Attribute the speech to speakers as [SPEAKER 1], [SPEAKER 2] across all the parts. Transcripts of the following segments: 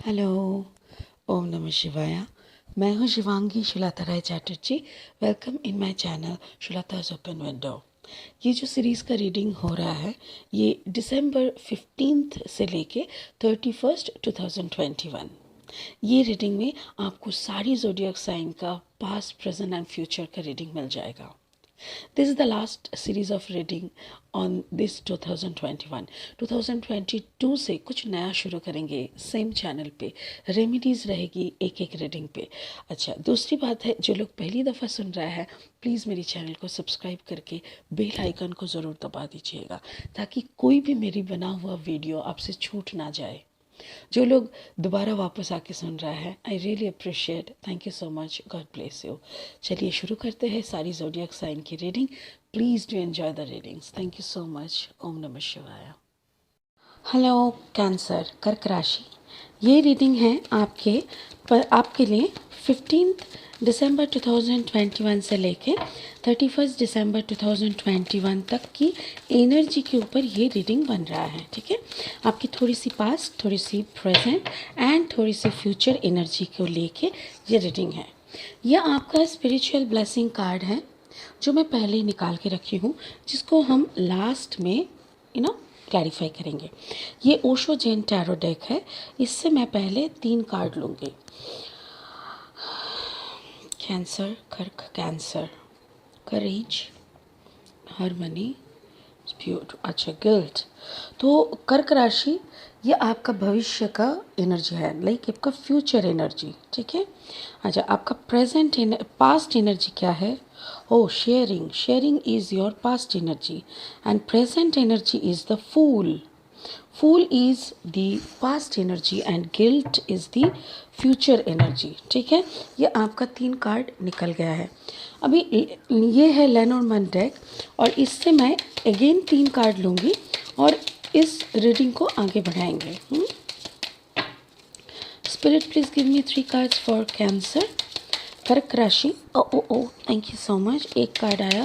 [SPEAKER 1] Hello, ओम नमः शिवाय। मैं हूँ Shivangi Shulata Rai Chatterjee. Welcome in my channel शुलता's ओपन विंडो। ये जो सीरीज़ का रीडिंग हो रहा है ये दिसंबर 15 से लेके 31 2021। ये रीडिंग में आपको सारी ज़ोडिएक साइन का पास्ट, प्रेजेंट एंड फ्यूचर का रीडिंग मिल जाएगा। This is the last series of reading on this 2021. 2022 से कुछ नया शुरू करेंगे सेम चैनल पे। रेमेडीज़ रहेगी एक एक रीडिंग पे। अच्छा, दूसरी बात है, जो लोग पहली दफ़ा सुन रहा है प्लीज़ मेरी चैनल को सब्सक्राइब करके बेल आइकन को ज़रूर दबा दीजिएगा ताकि कोई भी मेरी बना हुआ वीडियो आपसे छूट ना जाए। जो लोग दोबारा वापस आके सुन रहा है, I really appreciate, thank you so much, God bless you. चलिए शुरू करते हैं सारी ज़ोडिएक साइन की reading. Please do enjoy the readings. Thank you so much. ओम नमः शिवाय। हेलो कैंसर, कर्क राशि। ये रीडिंग है आपके लिए 15 दिसंबर 2021 से लेके 31 दिसंबर 2021 तक की एनर्जी के ऊपर ये रीडिंग बन रहा है। ठीक है, आपकी थोड़ी सी पास्ट, थोड़ी सी प्रेजेंट एंड थोड़ी सी फ्यूचर एनर्जी को लेके ये रीडिंग है। यह आपका स्पिरिचुअल ब्लेसिंग कार्ड है जो मैं पहले ही निकाल के रखी हूँ, जिसको हम लास्ट में क्लैरिफाई करेंगे। ये ओशो जैन टैरो डेक है। इससे मैं पहले 3 कार्ड लूँगी। कैंसर, कर्क, कैंसर, करेज, हार्मनी, अच्छा, गिल्ट। तो कर्क राशि ये आपका भविष्य का एनर्जी है, लाइक आपका फ्यूचर एनर्जी। ठीक है, अच्छा, आपका पास्ट एनर्जी क्या है? Oh, sharing is your past energy and present energy is the fool. Fool is the past energy and guilt is the future energy. ठीक है, ये आपका 3 कार्ड निकल गया है। अभी ये है लेनोर्मन डेक और इससे मैं अगेन 3 कार्ड लूँगी और इस रीडिंग को आगे बढ़ाएंगे। Spirit please give me 3 cards for cancer, कर्क राशि। ओ थैंक यू सो मच। एक कार्ड आया।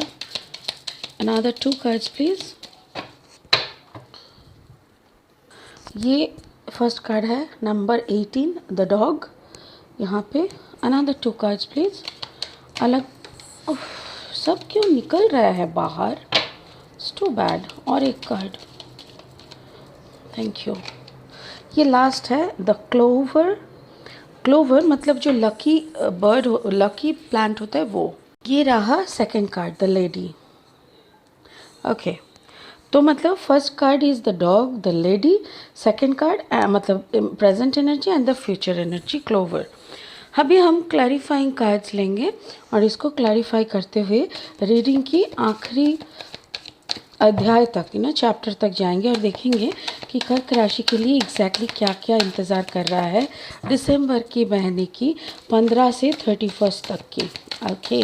[SPEAKER 1] Another 2 cards please. ये फर्स्ट कार्ड है नंबर 18, द डॉग। यहाँ पे अनदर 2 कार्ड्स प्लीज। अलग सब क्यों निकल रहा है बाहर? It's too bad. और एक कार्ड, थैंक यू। ये लास्ट है द क्लोवर। क्लोवर मतलब जो लकी बर्ड, लकी प्लांट होता है वो। ये रहा second card, the lady. Okay, तो मतलब first card is the dog, the lady. Second card मतलब present energy and the future energy, clover. अभी हम क्लैरिफाइंग कार्ड्स लेंगे और इसको क्लैरिफाई करते हुए रीडिंग की आखिरी अध्याय तक, चैप्टर तक जाएंगे और देखेंगे कि कर्क राशि के लिए एग्जैक्टली क्या क्या इंतज़ार कर रहा है दिसंबर के महीने की 15 से 31 तक की। Okay,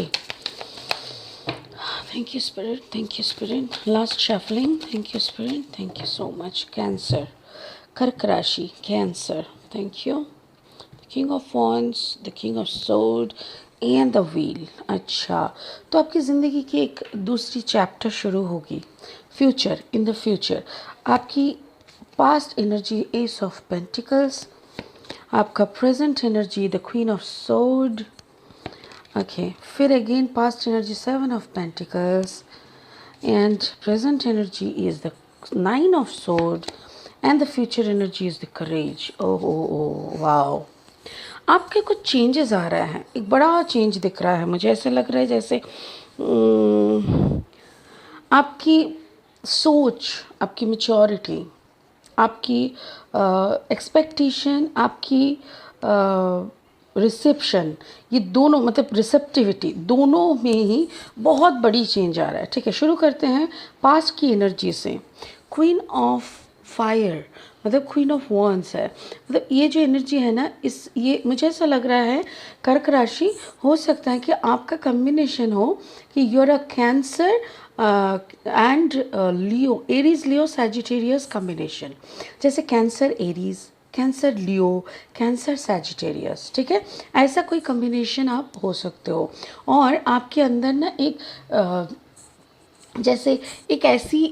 [SPEAKER 1] thank you spirit, thank you spirit. Last shuffling, thank you spirit, thank you so much. Cancer, कर्क राशि, cancer, thank you. The king of wands, the king of sword and the wheel. अच्छा, तो आपकी ज़िंदगी की एक दूसरी chapter शुरू होगी, फ्यूचर। इन द फ्यूचर आपकी past energy ace of pentacles, आपका present energy the queen of sword. Okay, फिर again past energy 7 of pentacles and present energy is the 9 of sword and the future energy is the courage. Oh wow, आपके कुछ changes आ रहे हैं। एक बड़ा change दिख रहा है मुझे। ऐसे लग रहा है जैसे आपकी सोच, आपकी मैच्योरिटी, आपकी एक्सपेक्टेशन, आपकी रिसेप्शन, ये दोनों मतलब रिसेप्टिविटी, दोनों में ही बहुत बड़ी चेंज आ रहा है। ठीक है, शुरू करते हैं पास्ट की एनर्जी से। क्वीन ऑफ फायर मतलब क्वीन ऑफ वॉन्ड्स है। मतलब ये जो एनर्जी है ना, ये मुझे ऐसा लग रहा है कर्क राशि, हो सकता है कि आपका कम्बिनेशन हो कि you're a cancer and Leo, Aries Leo Sagittarius combination, जैसे कैंसर एरीज, कैंसर लियो, कैंसर सैजिटेरियस। ठीक है, ऐसा कोई कम्बिनेशन आप हो सकते हो। और आपके अंदर ना एक जैसे एक ऐसी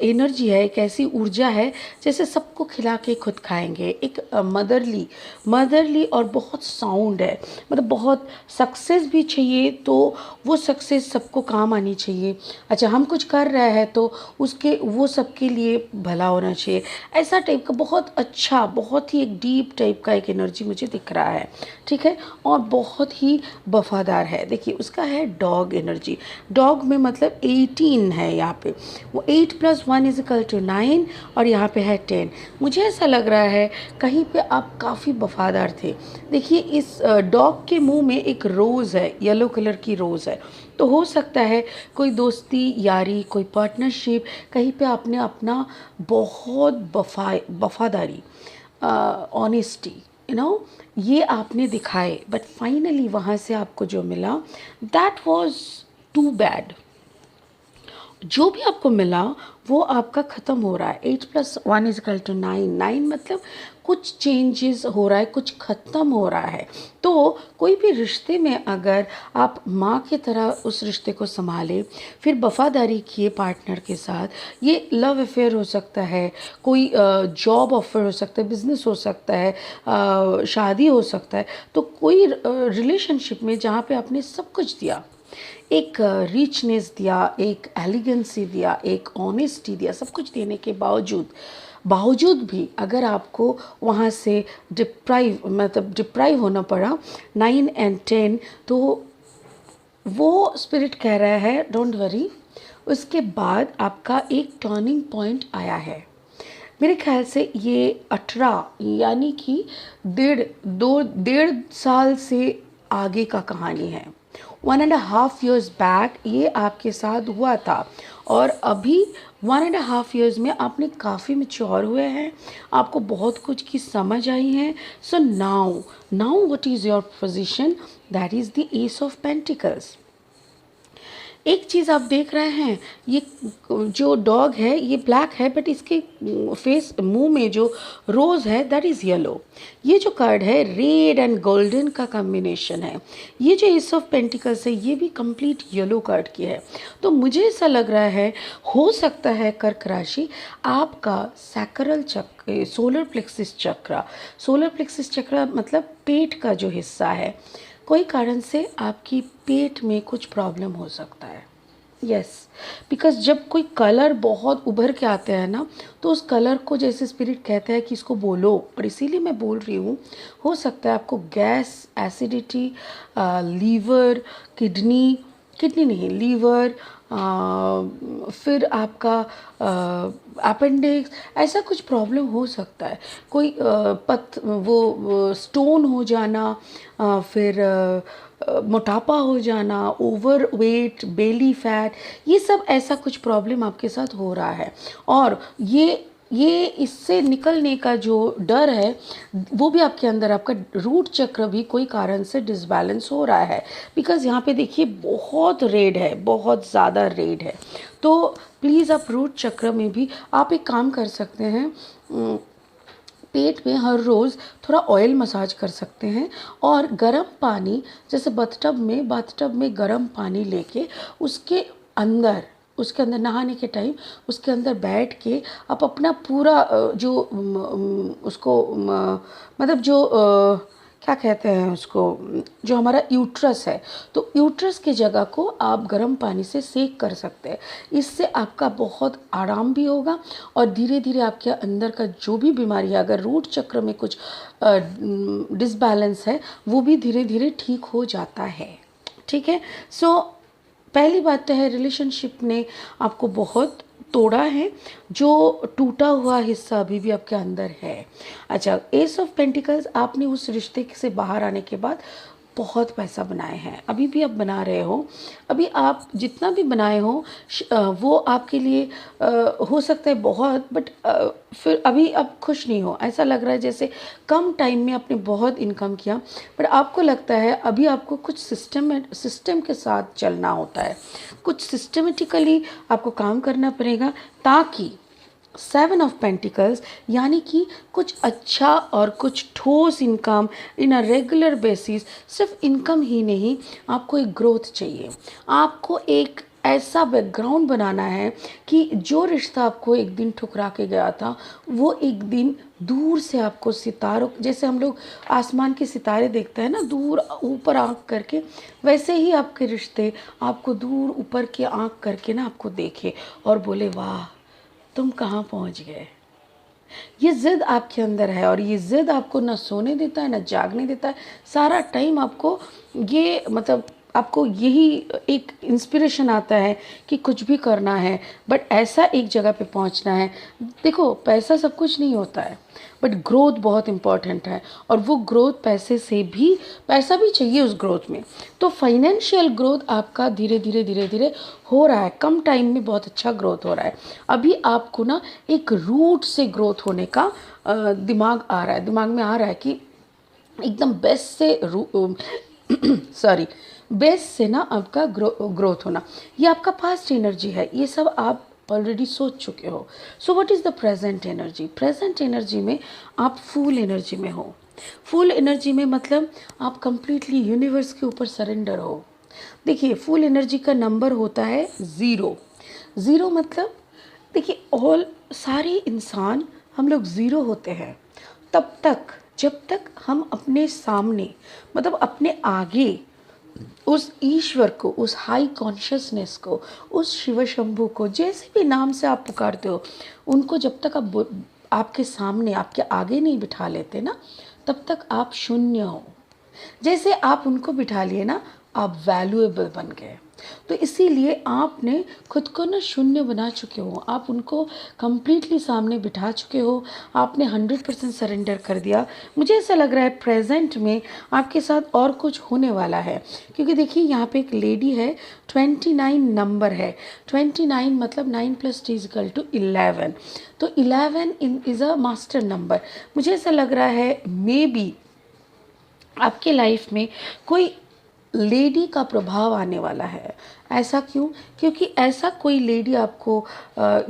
[SPEAKER 1] एनर्जी है, एक ऐसी ऊर्जा है जैसे सबको खिला के खुद खाएंगे। एक मदरली मदरली और बहुत साउंड है, मतलब बहुत सक्सेस भी चाहिए तो वो सक्सेस सबको काम आनी चाहिए। अच्छा, हम कुछ कर रहे हैं तो उसके वो सबके लिए भला होना चाहिए। ऐसा टाइप का बहुत अच्छा, बहुत ही एक डीप टाइप का एक एनर्जी मुझे दिख रहा है। ठीक है, और बहुत ही वफादार है। देखिए उसका है डॉग एनर्जी। डॉग में मतलब 18 है यहाँ पे, वो 8+1=9 और यहाँ पे है 10। मुझे ऐसा लग रहा है कहीं पे आप काफ़ी वफादार थे। देखिए इस डॉग के मुंह में एक रोज़ है, येलो कलर की रोज़ है। तो हो सकता है कोई दोस्ती यारी, कोई पार्टनरशिप, कहीं पे आपने अपना बहुत वफादारी, ऑनेस्टी, ये आपने दिखाए, बट फाइनली वहाँ से आपको जो मिला दैट वाज टू बैड। जो भी आपको मिला वो आपका ख़त्म हो रहा है। 8+1=9, 9 मतलब कुछ चेंजेस हो रहा है, कुछ ख़त्म हो रहा है। तो कोई भी रिश्ते में अगर आप माँ की तरह उस रिश्ते को संभालें, फिर वफादारी किए पार्टनर के साथ, ये लव अफेयर हो सकता है, कोई जॉब ऑफर हो सकता है, बिजनेस हो सकता है, शादी हो सकता है। तो कोई रिलेशनशिप में जहाँ पे आपने सब कुछ दिया, एक रिचनेस दिया, एक एलिगेंसी दिया, एक ऑनेस्टी दिया, सब कुछ देने के बावजूद भी अगर आपको वहाँ से डिप्राइव होना पड़ा 9 और 10, तो वो स्पिरिट कह रहा है डोंट वरी, उसके बाद आपका एक टर्निंग पॉइंट आया है। मेरे ख्याल से ये 18 यानी कि 1.5 साल से आगे का कहानी है। 1.5 years बैक ये आपके साथ हुआ था, और अभी 1.5 years में आपने काफ़ी मैच्योर हुए हैं, आपको बहुत कुछ की समझ आई है। So now what is your position? That is the S of pentacles. एक चीज़ आप देख रहे हैं, ये जो डॉग है ये ब्लैक है, बट इसके फेस मुंह में जो रोज़ है दैट इज़ येलो। ये जो कार्ड है रेड एंड गोल्डन का कॉम्बिनेशन है। ये जो एस ऑफ पेंटिकल्स है ये भी कंप्लीट येलो कार्ड की है। तो मुझे ऐसा लग रहा है, हो सकता है कर्क राशि आपका सैक्रल चक्र, सोलर प्लेक्सिस चक्र मतलब पेट का जो हिस्सा है, कोई कारण से आपकी पेट में कुछ प्रॉब्लम हो सकता है। यस, बिकॉज जब कोई कलर बहुत उभर के आते हैं ना, तो उस कलर को जैसे स्पिरिट कहते हैं कि इसको बोलो, और इसीलिए मैं बोल रही हूँ। हो सकता है आपको gas, acidity, liver, kidney, kidney नहीं लीवर, फिर आपका अपेंडिक्स, ऐसा कुछ प्रॉब्लम हो सकता है। कोई वो स्टोन हो जाना, फिर मोटापा हो जाना, ओवर वेट, बेली फैट, ये सब ऐसा कुछ प्रॉब्लम आपके साथ हो रहा है। और ये इससे निकलने का जो डर है वो भी आपके अंदर, आपका रूट चक्र भी कोई कारण से डिसबैलेंस हो रहा है। बिकॉज यहाँ पे देखिए बहुत रेड है, बहुत ज़्यादा रेड है। तो प्लीज़ आप रूट चक्र में भी आप एक काम कर सकते हैं, पेट में हर रोज़ थोड़ा ऑयल मसाज कर सकते हैं, और गर्म पानी, जैसे बाथटब में गर्म पानी लेके उसके अंदर नहाने के टाइम उसके अंदर बैठ के आप अपना पूरा उसको मतलब जो क्या कहते हैं उसको, जो हमारा यूट्रस है, तो यूट्रस की जगह को आप गर्म पानी से सेक कर सकते हैं। इससे आपका बहुत आराम भी होगा, और धीरे धीरे आपके अंदर का जो भी बीमारी है, अगर रूट चक्र में कुछ डिसबैलेंस है, वो भी धीरे धीरे ठीक हो जाता है। ठीक है। सो पहली बात तो है, रिलेशनशिप ने आपको बहुत तोड़ा है, जो टूटा हुआ हिस्सा अभी भी आपके अंदर है। अच्छा, एस ऑफ पेंटिकल्स, आपने उस रिश्ते से बाहर आने के बाद बहुत पैसा बनाए हैं, अभी भी आप बना रहे हो। अभी आप जितना भी बनाए हो वो आपके लिए हो सकता है बहुत, बट फिर अभी आप खुश नहीं हो। ऐसा लग रहा है जैसे कम टाइम में आपने बहुत इनकम किया, बट आपको लगता है अभी आपको कुछ सिस्टम के साथ चलना होता है, कुछ सिस्टमेटिकली आपको काम करना पड़ेगा, ताकि 7 ऑफ पेंटिकल्स यानी कि कुछ अच्छा और कुछ ठोस income in a regular basis. सिर्फ इनकम ही नहीं, आपको एक ग्रोथ चाहिए, आपको एक ऐसा बैकग्राउंड बनाना है कि जो रिश्ता आपको एक दिन ठुकरा के गया था, वो एक दिन दूर से आपको सितारों, जैसे हम लोग आसमान के सितारे देखते हैं ना दूर ऊपर आँख करके, वैसे ही आपके रिश्ते आपको दूर ऊपर की आँख करके ना आपको देखे और बोले वाह तुम कहाँ पहुँच गए। ये ज़िद आपके अंदर है और ये ज़िद आपको ना सोने देता है ना जागने देता है। सारा टाइम आपको ये मतलब आपको यही एक इंस्पिरेशन आता है कि कुछ भी करना है, बट ऐसा एक जगह पे पहुंचना है। देखो पैसा सब कुछ नहीं होता है, बट ग्रोथ बहुत इम्पॉर्टेंट है और वो ग्रोथ पैसे से भी, पैसा भी चाहिए उस ग्रोथ में। तो फाइनेंशियल ग्रोथ आपका धीरे धीरे धीरे धीरे हो रहा है, कम टाइम में बहुत अच्छा ग्रोथ हो रहा है। अभी आपको ना एक रूट से ग्रोथ होने का दिमाग में आ रहा है कि एकदम बेस्ट से सॉरी बेस से ना आपका ग्रोथ होना, ये आपका पास्ट एनर्जी है, ये सब आप ऑलरेडी सोच चुके हो। So what is the present energy? Present energy में आप फुल एनर्जी में हो। फुल एनर्जी में मतलब आप कंप्लीटली यूनिवर्स के ऊपर सरेंडर हो। देखिए फुल एनर्जी का नंबर होता है ज़ीरो। ज़ीरो मतलब देखिए ऑल सारे इंसान हम लोग ज़ीरो होते हैं तब तक जब तक हम अपने सामने मतलब अपने आगे उस ईश्वर को, उस हाई कॉन्शियसनेस को, उस शिव शंभु को, जैसे भी नाम से आप पुकारते हो, उनको जब तक आप आपके सामने आपके आगे नहीं बिठा लेते ना, तब तक आप शून्य हो। जैसे आप उनको बिठा लिए ना, आप वैल्यूएबल बन गए। तो इसीलिए आपने खुद को ना शून्य बना चुके हो, आप उनको कंप्लीटली सामने बिठा चुके हो, आपने 100% सरेंडर कर दिया। मुझे ऐसा लग रहा है प्रेजेंट में आपके साथ और कुछ होने वाला है, क्योंकि देखिए यहाँ पे एक लेडी है, 29 नंबर है। 29 मतलब 9 + 3 = 11। तो 11 इज़ अ मास्टर नंबर। मुझे ऐसा लग रहा है मे बी आपके लाइफ में कोई लेडी का प्रभाव आने वाला है। ऐसा क्यों? क्योंकि ऐसा कोई लेडी आपको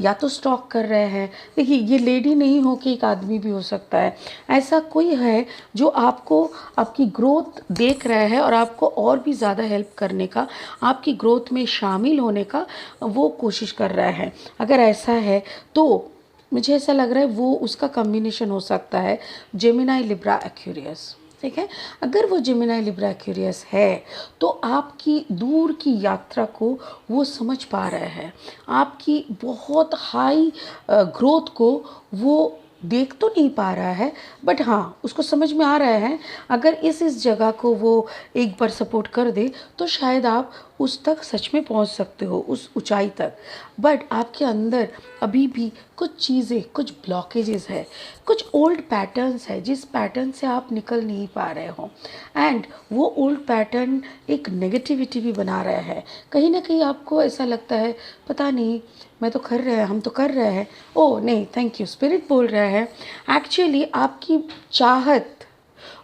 [SPEAKER 1] या तो स्टॉक कर रहे हैं। देखिए ये लेडी नहीं हो कि एक आदमी भी हो सकता है। ऐसा कोई है जो आपको आपकी ग्रोथ देख रहा है और आपको और भी ज़्यादा हेल्प करने का, आपकी ग्रोथ में शामिल होने का वो कोशिश कर रहा है। अगर ऐसा है तो मुझे ऐसा लग रहा है वो उसका कॉम्बिनेशन हो सकता है जेमिनी लिब्रा एक्वेरियस। ठीक है, अगर वो जेमिनी लिब्रा एक्वेरियस है तो आपकी दूर की यात्रा को वो समझ पा रहे हैं, आपकी बहुत हाई ग्रोथ को वो देख तो नहीं पा रहा है, बट हाँ उसको समझ में आ रहा है। अगर इस जगह को वो एक बार सपोर्ट कर दे तो शायद आप उस तक सच में पहुंच सकते हो, उस ऊंचाई तक। बट आपके अंदर अभी भी कुछ चीज़ें, कुछ ब्लॉकेजेस है, कुछ ओल्ड पैटर्न्स है जिस पैटर्न से आप निकल नहीं पा रहे हो, एंड वो ओल्ड पैटर्न एक नेगेटिविटी भी बना रहा है। कहीं ना कहीं आपको ऐसा लगता है पता नहीं मैं तो कर रहे हैं, हम तो कर रहे हैं, ओ नहीं थैंक यू, स्पिरिट बोल रहा है एक्चुअली आपकी चाहत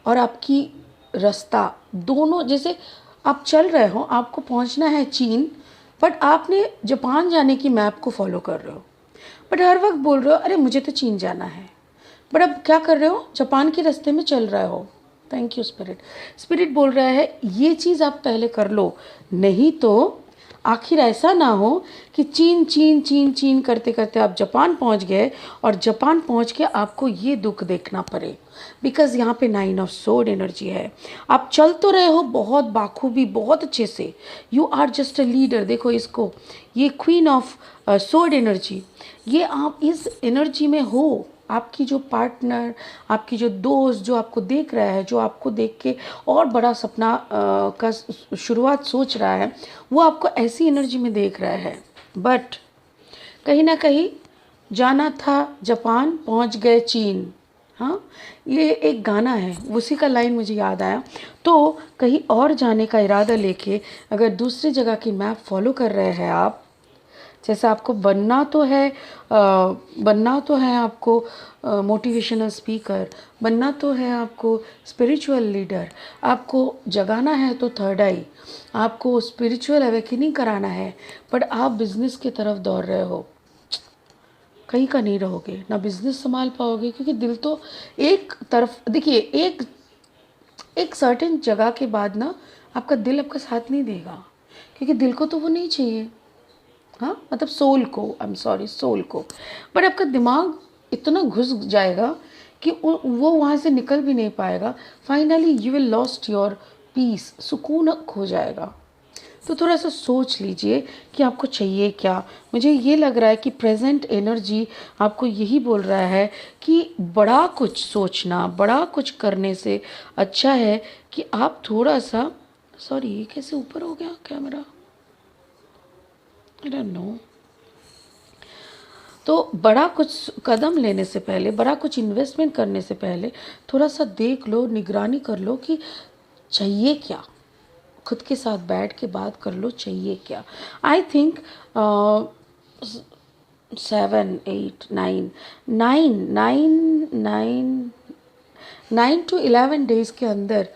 [SPEAKER 1] और आपकी रास्ता दोनों, जैसे आप चल रहे हो, आपको पहुंचना है चीन, बट आपने जापान जाने की मैप को फॉलो कर रहे हो, बट हर वक्त बोल रहे हो अरे मुझे तो चीन जाना है, बट अब क्या कर रहे हो, जापान के रास्ते में चल रहे हो। Thank you spirit. स्पिरिट बोल रहा है ये चीज़ आप पहले कर लो, नहीं तो आखिर ऐसा ना हो कि चीन चीन चीन चीन करते करते आप जापान पहुंच गए और जापान पहुंच के आपको ये दुख देखना पड़े। बिकॉज यहाँ पे 9 ऑफ सोर्ड एनर्जी है। आप चल तो रहे हो बहुत बाखूबी, बहुत अच्छे से, you are just a leader. देखो इसको, ये क्वीन ऑफ सोर्ड एनर्जी, ये आप इस एनर्जी में हो। आपकी जो पार्टनर, आपकी जो दोस्त जो आपको देख रहा है, जो आपको देख के और बड़ा सपना का शुरुआत सोच रहा है, वो आपको ऐसी एनर्जी में देख रहा है। बट कहीं ना कहीं जाना था जापान, पहुंच गए चीन। हाँ, ये एक गाना है, उसी का लाइन मुझे याद आया। तो कहीं और जाने का इरादा लेके अगर दूसरी जगह की मैप फॉलो कर रहे हैं आप, जैसे आपको बनना तो है आपको मोटिवेशनल स्पीकर, बनना तो है आपको स्पिरिचुअल लीडर, आपको जगाना है तो थर्ड आई, आपको स्पिरिचुअल अवेकनिंग कराना है, बट आप बिजनेस की तरफ दौड़ रहे हो, कहीं का नहीं रहोगे, ना बिजनेस संभाल पाओगे, क्योंकि दिल तो एक तरफ, देखिए एक एक सर्टेन जगह के बाद ना आपका दिल आपका साथ नहीं देगा, क्योंकि दिल को तो वो नहीं चाहिए। हाँ मतलब सोल को, आई एम सॉरी, सोल को। बट आपका दिमाग इतना घुस जाएगा कि वो वहाँ से निकल भी नहीं पाएगा। Finally you will lost your peace, सुकून खो जाएगा। तो थोड़ा सा सोच लीजिए कि आपको चाहिए क्या। मुझे ये लग रहा है कि प्रेजेंट एनर्जी आपको यही बोल रहा है कि बड़ा कुछ सोचना, बड़ा कुछ करने से अच्छा है कि आप थोड़ा सा, सॉरी ये कैसे ऊपर हो गया कैमरा, आई डोंट नो। तो बड़ा कुछ कदम लेने से पहले, बड़ा कुछ इन्वेस्टमेंट करने से पहले थोड़ा सा देख लो, निगरानी कर लो कि चाहिए क्या। खुद के साथ बैठ के बात कर लो चाहिए क्या। आई थिंक 7 8 9 9 to 11 डेज के अंदर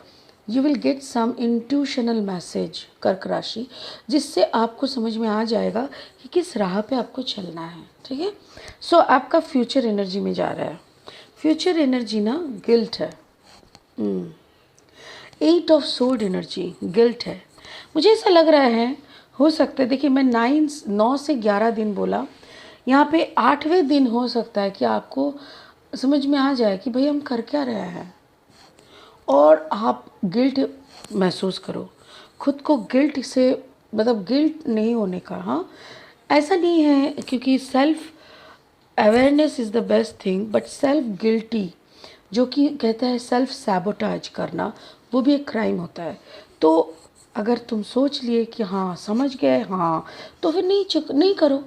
[SPEAKER 1] you will get some intuitional message कर्क राशि, जिससे आपको समझ में आ जाएगा कि किस राह पे आपको चलना है। ठीक है, सो आपका फ्यूचर एनर्जी में जा रहा है। फ्यूचर एनर्जी ना गिल्ट है। 8 ऑफ सोर्ड एनर्जी गिल्ट है। मुझे ऐसा लग रहा है, हो सकता है, देखिए मैं 9 से 11 दिन बोला, यहाँ पे 8वें दिन हो सकता है कि आपको समझ में आ जाए कि भाई हम कर क्या रहे हैं, और आप गिल्ट महसूस करो। खुद को गिल्ट से, मतलब गिल्ट नहीं होने का, हाँ ऐसा नहीं है, क्योंकि self awareness is the best thing, but self guilty जो कि कहता है सेल्फ सैबोटाज करना, वो भी एक क्राइम होता है। तो अगर तुम सोच लिए कि हाँ समझ गए, हाँ, तो फिर नहीं करो।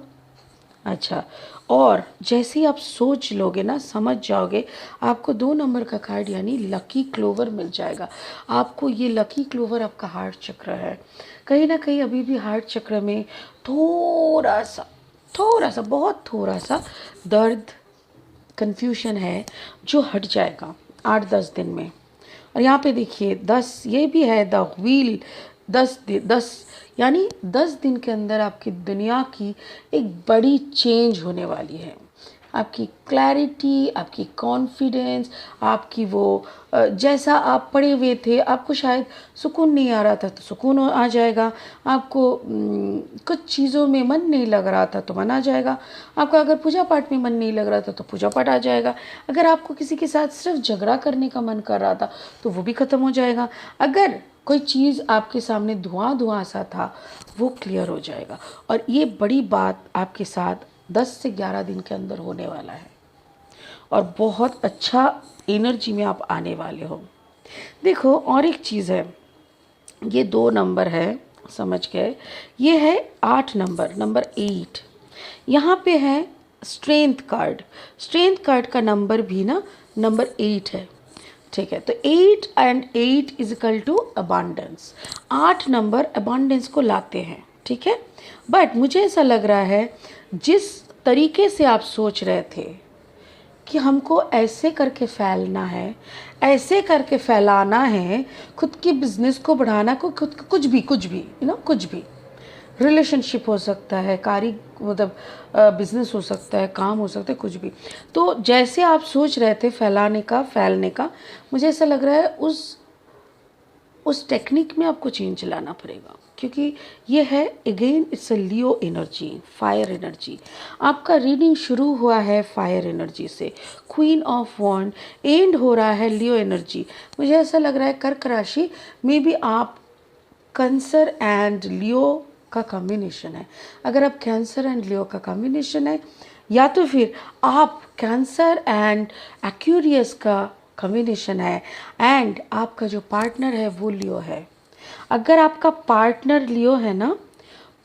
[SPEAKER 1] अच्छा, और जैसे ही आप सोच लोगे ना, समझ जाओगे, आपको 2 नंबर का कार्ड यानी लकी क्लोवर मिल जाएगा। आपको ये लकी क्लोवर आपका हार्ट चक्र है। कहीं ना कहीं अभी भी हार्ट चक्र में थोड़ा सा बहुत थोड़ा सा दर्द, कन्फ्यूशन है, जो हट जाएगा 8-10 दिन में। और यहाँ पे देखिए 10 ये भी है, द व्हील। 10 यानी 10 दिन के अंदर आपकी दुनिया की एक बड़ी चेंज होने वाली है। आपकी क्लैरिटी, आपकी कॉन्फिडेंस, आपकी वो जैसा आप पढ़े हुए थे, आपको शायद सुकून नहीं आ रहा था तो सुकून आ जाएगा। आपको कुछ चीज़ों में मन नहीं लग रहा था तो मन आ जाएगा। आपका अगर पूजा पाठ में मन नहीं लग रहा था तो पूजा पाठ आ जाएगा। अगर आपको किसी के साथ सिर्फ झगड़ा करने का मन कर रहा था तो वो भी ख़त्म हो जाएगा। अगर कोई चीज़ आपके सामने धुआं सा था, वो क्लियर हो जाएगा। और ये बड़ी बात आपके साथ 10 से 11 दिन के अंदर होने वाला है, और बहुत अच्छा एनर्जी में आप आने वाले हो। देखो और एक चीज़ है, ये 2 नंबर है, समझ गए, ये है 8 नंबर, नंबर 8। यहाँ पे है स्ट्रेंथ कार्ड। स्ट्रेंथ कार्ड का नंबर भी ना नंबर 8 है। ठीक है, तो 8 and 8 is equal to abundance. 8 number abundance को लाते हैं। ठीक है, बट मुझे ऐसा लग रहा है जिस तरीके से आप सोच रहे थे कि हमको ऐसे करके फैलना है, ऐसे करके फैलाना है, खुद के बिजनेस को बढ़ाना, को खुद कुछ भी कुछ भी रिलेशनशिप हो सकता है, मतलब बिजनेस हो सकता है, काम हो सकता है, कुछ भी। तो जैसे आप सोच रहे थे फैलाने का, फैलने का, मुझे ऐसा लग रहा है उस टेक्निक में आपको चेंज लाना पड़ेगा, क्योंकि ये है again it's a Leo energy, fire energy. आपका रीडिंग शुरू हुआ है फायर एनर्जी से, क्वीन ऑफ वॉन्ड, एंड हो रहा है लियो एनर्जी। मुझे ऐसा लग रहा है कर्क राशि में भी आप कैंसर एंड लियो का कॉम्बिनेशन है। अगर आप कैंसर एंड लियो का कॉम्बिनेशन है, या तो फिर आप कैंसर एंड एक्यूरियस का कॉम्बिनेशन है, एंड आपका जो पार्टनर है वो लियो है। अगर आपका पार्टनर लियो है ना,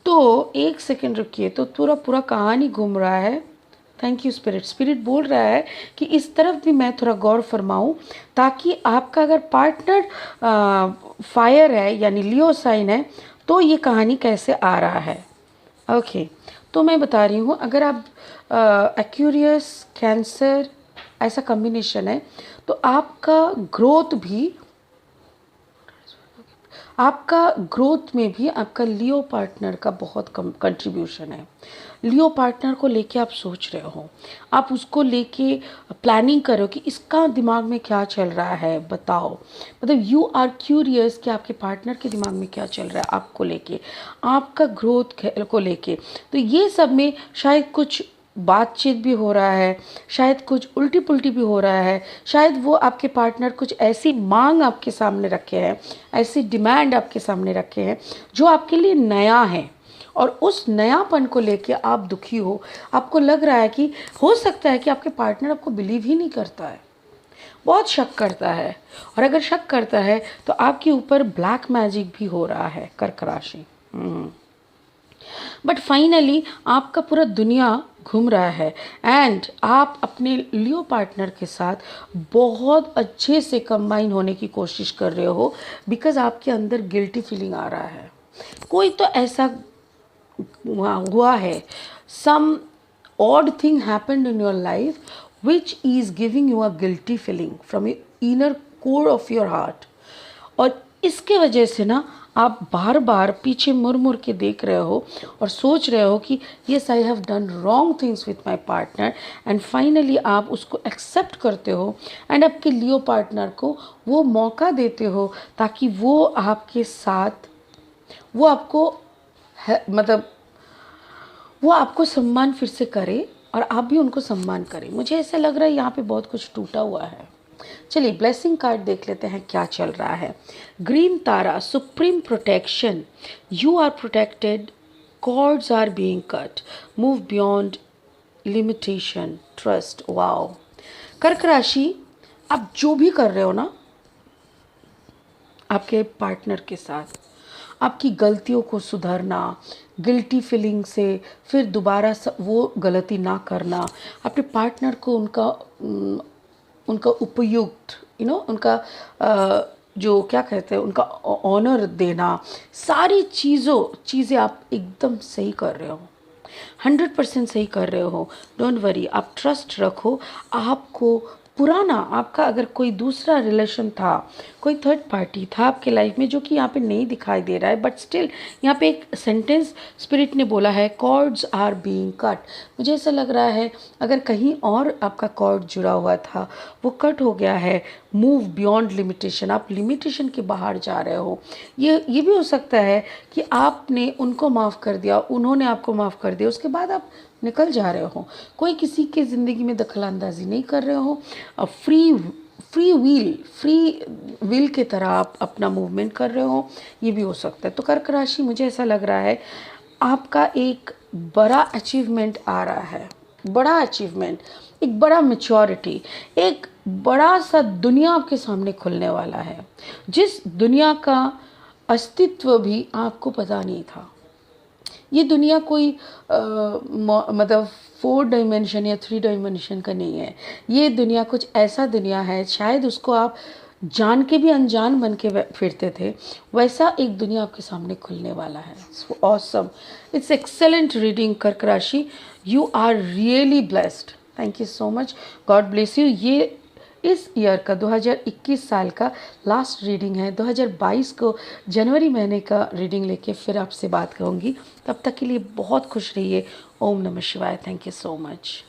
[SPEAKER 1] तो एक सेकंड रुकिए, तो पूरा कहानी घूम रहा है। Thank you spirit. स्पिरिट बोल रहा है कि इस तरफ भी मैं थोड़ा गौर फरमाऊं, ताकि आपका अगर पार्टनर फायर है यानी लियो साइन है, तो ये कहानी कैसे आ रहा है। ओके, तो मैं बता रही हूँ, अगर आप एक्यूरियस कैंसर ऐसा कॉम्बिनेशन है, तो आपका ग्रोथ भी, आपका ग्रोथ में भी आपका लियो पार्टनर का बहुत कम कंट्रीब्यूशन है। लियो पार्टनर को लेके आप सोच रहे हो, आप उसको लेके प्लानिंग करो कि इसका दिमाग में क्या चल रहा है, बताओ। मतलब यू आर क्यूरियस कि आपके पार्टनर के दिमाग में क्या चल रहा है आपको लेके, आपका ग्रोथ को लेके। तो ये सब में शायद कुछ बातचीत भी हो रहा है, शायद कुछ उल्टी पुल्टी भी हो रहा है, शायद वो आपके पार्टनर कुछ ऐसी मांग आपके सामने रखे हैं, ऐसी डिमांड आपके सामने रखे हैं जो आपके लिए नया है, और उस नयापन को लेके आप दुखी हो। आपको लग रहा है कि हो सकता है कि आपके पार्टनर आपको बिलीव ही नहीं करता है, बहुत शक करता है, और अगर शक करता है तो आपके ऊपर ब्लैक मैजिक भी हो रहा है, कर्क राशि। बट फाइनली आपका पूरा दुनिया घूम रहा है, एंड आप अपने लियो पार्टनर के साथ बहुत अच्छे से कंबाइन होने की कोशिश कर रहे हो, बिकॉज आपके अंदर गिल्टी फीलिंग आ रहा है। कोई तो ऐसा हुआ है, some odd thing happened in your life which is giving you a guilty feeling from your inner core of your heart, और इसके वजह से ना आप बार बार पीछे मुड़ मुड़ के देख रहे हो और सोच रहे हो कि yes I have done wrong things with my partner, and finally आप उसको एक्सेप्ट करते हो एंड आपके लियो पार्टनर को वो मौका देते हो ताकि वो आपके साथ, वो आपको मतलब वो आपको सम्मान फिर से करे और आप भी उनको सम्मान करें। मुझे ऐसा लग रहा है यहाँ पे बहुत कुछ टूटा हुआ है। चलिए ब्लेसिंग कार्ड देख लेते हैं क्या चल रहा है। Green Tara, supreme protection, you are protected, cords are being cut, move beyond limitation, trust. Wow. कर्क राशि, आप जो भी कर रहे हो ना आपके पार्टनर के साथ, आपकी गलतियों को सुधारना, गिल्टी फीलिंग से फिर दोबारा वो गलती ना करना, अपने पार्टनर को उनका उपयुक्त उनका जो क्या कहते हैं उनका ऑनर देना, सारी चीज़ें आप एकदम सही कर रहे हो, 100% सही कर रहे हो। डोंट वरी, आप ट्रस्ट रखो। आपको पुराना, आपका अगर कोई दूसरा रिलेशन था, कोई थर्ड पार्टी था आपके लाइफ में जो कि यहाँ पे नहीं दिखाई दे रहा है, बट स्टिल यहाँ पे एक सेंटेंस स्पिरिट ने बोला है, कॉर्ड्स आर बीइंग कट। मुझे ऐसा लग रहा है अगर कहीं और आपका कॉर्ड जुड़ा हुआ था वो कट हो गया है। मूव बियॉन्ड लिमिटेशन, आप लिमिटेशन के बाहर जा रहे हो। ये भी हो सकता है कि आपने उनको माफ़ कर दिया, उन्होंने आपको माफ़ कर दिया, उसके बाद आप निकल जा रहे हो। कोई किसी के ज़िंदगी में दखलंदाजी नहीं कर रहे हो। फ्री विल के तरह आप अपना मूवमेंट कर रहे हो, ये भी हो सकता है। तो कर्क राशि, मुझे ऐसा लग रहा है आपका एक बड़ा अचीवमेंट आ रहा है, बड़ा अचीवमेंट, एक बड़ा मैच्योरिटी, एक बड़ा सा दुनिया आपके सामने खुलने वाला है, जिस दुनिया का अस्तित्व भी आपको पता नहीं था। ये दुनिया कोई मतलब 4 डायमेंशन या 3 डायमेंशन का नहीं है। ये दुनिया कुछ ऐसा दुनिया है, शायद उसको आप जान के भी अनजान बन के फिरते थे, वैसा एक दुनिया आपके सामने खुलने वाला है। ऑसम, इट्स एक्सेलेंट रीडिंग कर्क राशि, you are really blessed. Thank you so much, God bless you. ये इस ईयर का 2021 साल का लास्ट रीडिंग है। 2022 को जनवरी महीने का रीडिंग लेके फिर आपसे बात करूँगी। तब तक के लिए बहुत खुश रहिए। ओम नमः शिवाय। Thank you so much.